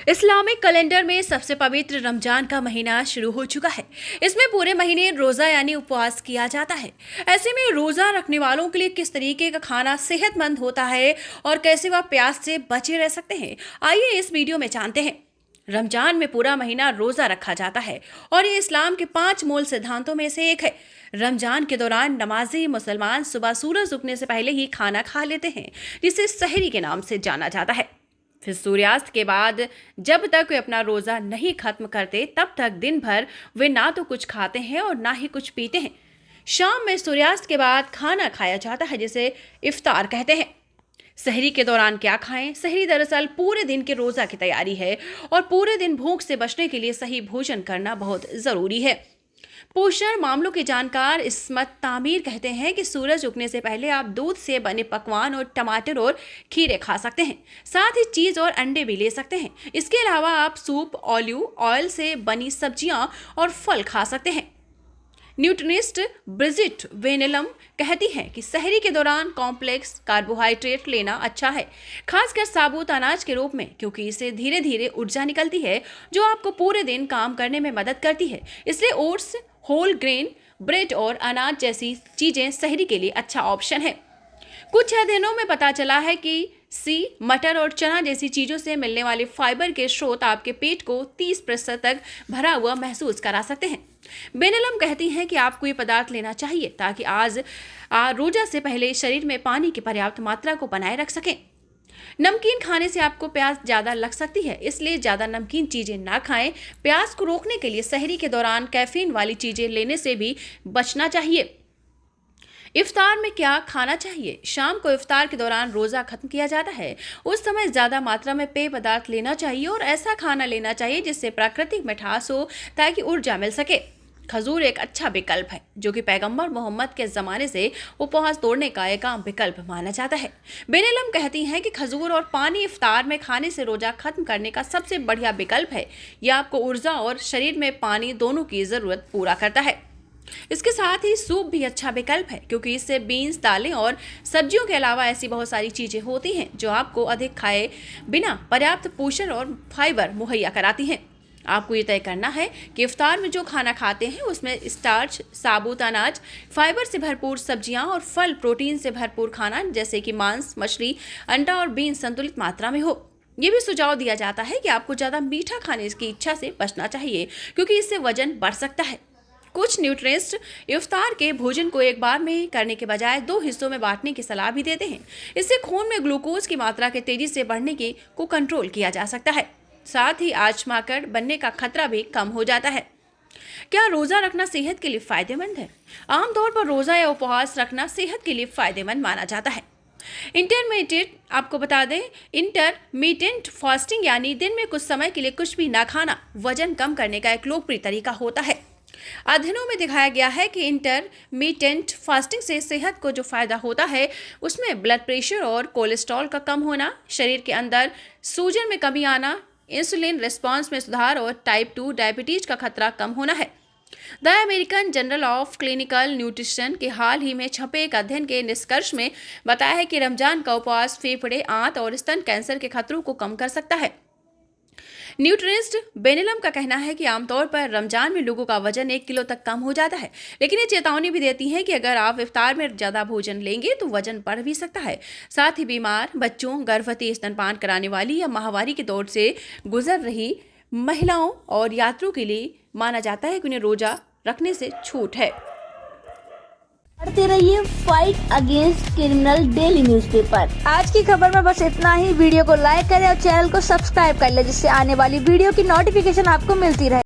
Islamic calendar में सबसे पवित्र रमजान का महीना शुरू हो चुका है। इसमें पूरे महीने रोजा यानी उपवास किया जाता है। ऐसे में रोजा रखने वालों के लिए किस तरीके का खाना सेहतमंद होता है और कैसे वह प्यास से बचे रह सकते हैं, आइए इस वीडियो में जानते हैं। रमजान में पूरा महीना रोजा रखा जाता है और ये इस्लाम के 5 मूल सिद्धांतों में से एक है। रमजान के दौरान नमाजी मुसलमान सुबह सूरज उगने से पहले ही खाना खा लेते हैं, जिसे सहरी के नाम से जाना जाता है। फिर सूर्यास्त के बाद जब तक वे अपना रोज़ा नहीं खत्म करते तब तक दिन भर वे ना तो कुछ खाते हैं और ना ही कुछ पीते हैं। शाम में सूर्यास्त के बाद खाना खाया जाता है, जिसे इफ्तार कहते हैं। सहरी के दौरान क्या खाएं? सहरी दरअसल पूरे दिन के रोज़ा की तैयारी है और पूरे दिन भूख से बचने के लिए सही भोजन करना बहुत ज़रूरी है। पोषण मामलों के जानकार इस्मत तामीर कहते हैं कि सूरज उगने से पहले आप दूध से बने पकवान और टमाटर और खीरे खा सकते हैं। साथ ही चीज़ और अंडे भी ले सकते हैं। इसके अलावा आप सूप, ऑलिव ऑयल से बनी सब्जियां और फल खा सकते हैं। न्यूट्रिनिस्ट ब्रिजिट वेनेलम कहती हैं कि सहरी के दौरान कॉम्प्लेक्स कार्बोहाइड्रेट लेना अच्छा है, खासकर साबुत अनाज के रूप में, क्योंकि इससे धीरे धीरे ऊर्जा निकलती है जो आपको पूरे दिन काम करने में मदद करती है। इसलिए ओट्स, होल ग्रेन, ब्रेड और अनाज जैसी चीज़ें सहरी के लिए अच्छा ऑप्शन है। कुछ अध्ययनों में पता चला है कि मटर और चना जैसी चीज़ों से मिलने वाले फाइबर के स्रोत आपके पेट को 30% तक भरा हुआ महसूस करा सकते हैं। बेनेलम कहती हैं कि आपको ये पदार्थ लेना चाहिए ताकि रोजा से पहले शरीर में पानी की पर्याप्त मात्रा को बनाए रख सकें। नमकीन खाने से आपको प्यास ज़्यादा लग सकती है, इसलिए ज़्यादा नमकीन चीज़ें ना खाएं। प्यास को रोकने के लिए सहरी के दौरान कैफीन वाली चीज़ें लेने से भी बचना चाहिए। इफ्तार में क्या खाना चाहिए? शाम को इफ्तार के दौरान रोज़ा खत्म किया जाता है। उस समय ज़्यादा मात्रा में पेय पदार्थ लेना चाहिए और ऐसा खाना लेना चाहिए जिससे प्राकृतिक मिठास हो ताकि ऊर्जा मिल सके। खजूर एक अच्छा विकल्प है, जो कि पैगंबर मोहम्मद के ज़माने से उपवास तोड़ने का एक आम विकल्प माना जाता है। बेनेलम कहती हैं कि खजूर और पानी इफ्तार में खाने से रोज़ा खत्म करने का सबसे बढ़िया विकल्प है। यह आपको ऊर्जा और शरीर में पानी दोनों की ज़रूरत पूरा करता है। इसके साथ ही सूप भी अच्छा विकल्प है, क्योंकि इससे बीन्स, दालें और सब्जियों के अलावा ऐसी बहुत सारी चीज़ें होती हैं जो आपको अधिक खाए बिना पर्याप्त पोषण और फाइबर मुहैया कराती हैं। आपको ये तय करना है कि इफ्तार में जो खाना खाते हैं उसमें स्टार्च, साबुत अनाज, फाइबर से भरपूर सब्जियां और फल, प्रोटीन से भरपूर खाना जैसे कि मांस, मछली, अंडा और बीन्स संतुलित मात्रा में हो। ये भी सुझाव दिया जाता है कि आपको ज़्यादा मीठा खाने की इच्छा से बचना चाहिए, क्योंकि इससे वजन बढ़ सकता है। कुछ न्यूट्रिएंट्स इफ्तार के भोजन को एक बार में करने के बजाय 2 हिस्सों में बांटने की सलाह भी देते हैं। इससे खून में ग्लूकोज की मात्रा के तेजी से बढ़ने को कंट्रोल किया जा सकता है। साथ ही आजमाकर बनने का खतरा भी कम हो जाता है। क्या रोज़ा रखना सेहत के लिए फ़ायदेमंद है? आमतौर पर रोज़ा या उपवास रखना सेहत के लिए फ़ायदेमंद माना जाता है। आपको बता दें, इंटरमीडिएंट फास्टिंग यानी दिन में कुछ समय के लिए कुछ भी ना खाना वजन कम करने का एक लोकप्रिय तरीका होता है। अध्ययनों में दिखाया गया है कि इंटरमीडिएंट फास्टिंग से सेहत को जो फायदा होता है उसमें ब्लड प्रेशर और कोलेस्ट्रॉल का कम होना, शरीर के अंदर सूजन में कमी आना, इंसुलिन रिस्पांस में सुधार और टाइप 2 डायबिटीज का खतरा कम होना है। The American journal of clinical nutrition के हाल ही में छपे एक अध्ययन के निष्कर्ष में बताया है कि रमजान का उपवास फेफड़े, आंत और स्तन कैंसर के खतरों को कम कर सकता है। न्यूट्रिनिस्ट बेनेलम का कहना है कि आमतौर पर रमजान में लोगों का वजन 1 किलो तक कम हो जाता है, लेकिन ये चेतावनी भी देती है कि अगर आप इफ्तार में ज़्यादा भोजन लेंगे तो वजन बढ़ भी सकता है। साथ ही बीमार बच्चों, गर्भवती, स्तनपान कराने वाली या माहवारी के दौर से गुजर रही महिलाओं और यात्रियों के लिए माना जाता है कि उन्हें रोजा रखने से छूट है। पढ़ते रहिए fight against criminal daily newspaper. आज की खबर में बस इतना ही। वीडियो को लाइक करें और चैनल को सब्सक्राइब कर लें, जिससे आने वाली वीडियो की नोटिफिकेशन आपको मिलती रहे।